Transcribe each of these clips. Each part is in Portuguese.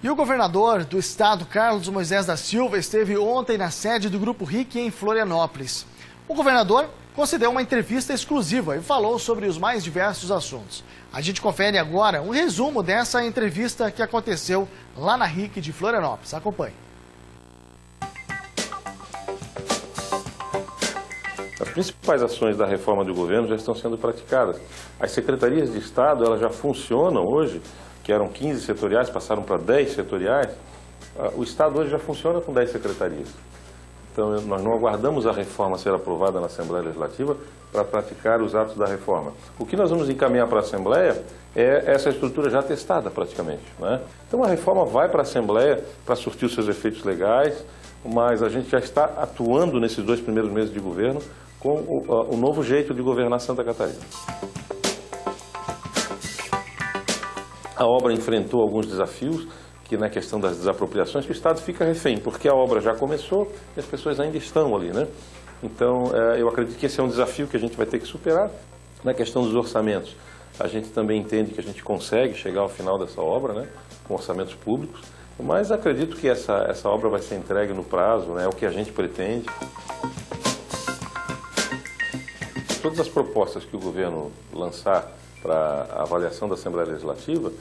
E o governador do estado, Carlos Moisés da Silva, esteve ontem na sede do Grupo RIC em Florianópolis. O governador concedeu uma entrevista exclusiva e falou sobre os mais diversos assuntos. A gente confere agora um resumo dessa entrevista que aconteceu lá na RIC de Florianópolis. Acompanhe. As principais ações da reforma do governo já estão sendo praticadas. As secretarias de Estado elas já funcionam hoje, que eram 15 setoriais, passaram para 10 setoriais. O Estado hoje já funciona com 10 secretarias. Então, nós não aguardamos a reforma ser aprovada na Assembleia Legislativa para praticar os atos da reforma. O que nós vamos encaminhar para a Assembleia é essa estrutura já testada, praticamente, né? Então, a reforma vai para a Assembleia para surtir os seus efeitos legais, mas a gente já está atuando nesses 2 primeiros meses de governo com o novo jeito de governar Santa Catarina. A obra enfrentou alguns desafios, que na questão das desapropriações, que o Estado fica refém, porque a obra já começou e as pessoas ainda estão ali, né? Então, eu acredito que esse é um desafio que a gente vai ter que superar. Na questão dos orçamentos, a gente também entende que a gente consegue chegar ao final dessa obra, né, com orçamentos públicos, mas acredito que essa obra vai ser entregue no prazo, né, é o que a gente pretende. Todas as propostas que o governo lançar para a avaliação da Assembleia Legislativa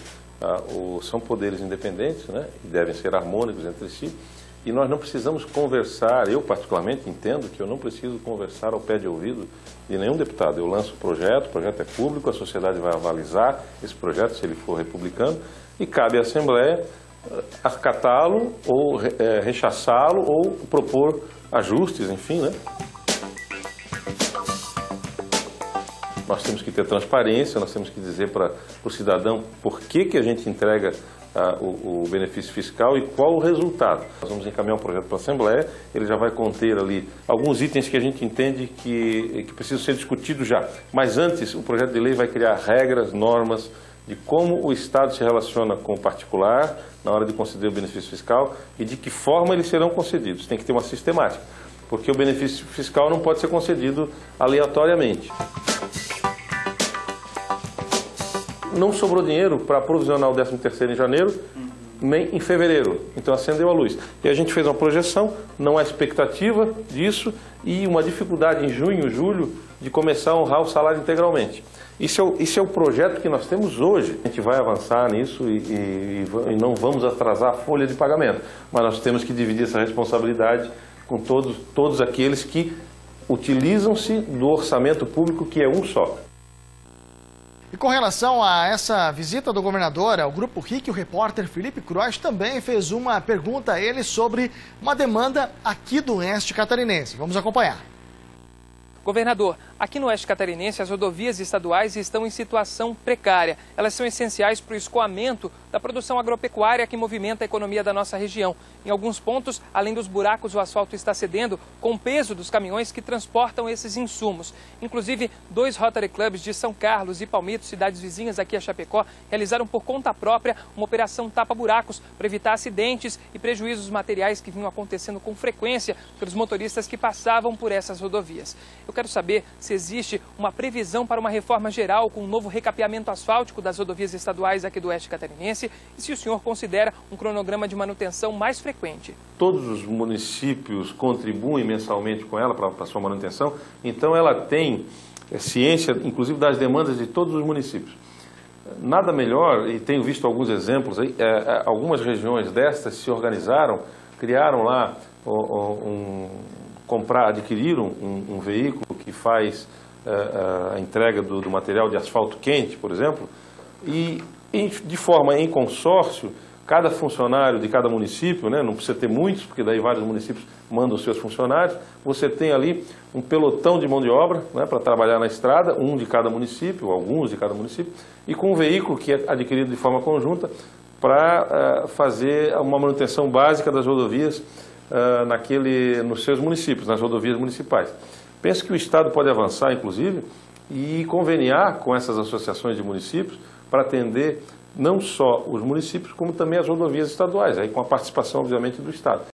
são poderes independentes, né, e devem ser harmônicos entre si, e nós não precisamos conversar, eu particularmente entendo que eu não preciso conversar ao pé de ouvido de nenhum deputado. Eu lanço o projeto é público, a sociedade vai avalizar esse projeto, se ele for republicano, e cabe à Assembleia acatá-lo, ou rechaçá-lo, ou propor ajustes, enfim, né? Nós temos que ter transparência, nós temos que dizer para o cidadão por que a gente entrega o benefício fiscal e qual o resultado. Nós vamos encaminhar um projeto para a Assembleia, ele já vai conter ali alguns itens que a gente entende que precisam ser discutidos já. Mas antes, o projeto de lei vai criar regras, normas de como o Estado se relaciona com o particular na hora de conceder o benefício fiscal e de que forma eles serão concedidos. Tem que ter uma sistemática, porque o benefício fiscal não pode ser concedido aleatoriamente. Não sobrou dinheiro para provisionar o 13º em janeiro, nem em fevereiro. Então acendeu a luz. E a gente fez uma projeção, não há expectativa disso, e uma dificuldade em junho, julho, de começar a honrar o salário integralmente. Isso é o projeto que nós temos hoje. A gente vai avançar nisso e não vamos atrasar a folha de pagamento. Mas nós temos que dividir essa responsabilidade com todos aqueles que utilizam-se do orçamento público, que é um só. E com relação a essa visita do governador ao Grupo RIC, o repórter Felipe Croix também fez uma pergunta a ele sobre uma demanda aqui do Oeste Catarinense. Vamos acompanhar. Governador, aqui no Oeste Catarinense as rodovias estaduais estão em situação precária. Elas são essenciais para o escoamento da produção agropecuária que movimenta a economia da nossa região. Em alguns pontos, além dos buracos, o asfalto está cedendo com o peso dos caminhões que transportam esses insumos. Inclusive, 2 Rotary Clubs de São Carlos e Palmito, cidades vizinhas aqui a Chapecó, realizaram por conta própria uma operação tapa-buracos para evitar acidentes e prejuízos materiais que vinham acontecendo com frequência pelos motoristas que passavam por essas rodovias. Eu quero saber se existe uma previsão para uma reforma geral com um novo recapeamento asfáltico das rodovias estaduais aqui do Oeste Catarinense e se o senhor considera um cronograma de manutenção mais frequente. Todos os municípios contribuem mensalmente com ela para a sua manutenção, então ela tem ciência, inclusive, das demandas de todos os municípios. Nada melhor, e tenho visto alguns exemplos aí, algumas regiões destas se organizaram, criaram lá adquiriram um veículo que faz a entrega do material de asfalto quente, por exemplo, e de forma em consórcio, cada funcionário de cada município, né, não precisa ter muitos, porque daí vários municípios mandam os seus funcionários, você tem ali um pelotão de mão de obra, né, para trabalhar na estrada, um de cada município, alguns de cada município, e com um veículo que é adquirido de forma conjunta para fazer uma manutenção básica das rodovias nos seus municípios, nas rodovias municipais. Penso que o Estado pode avançar, inclusive, e conveniar com essas associações de municípios para atender não só os municípios, como também as rodovias estaduais, aí com a participação, obviamente, do Estado.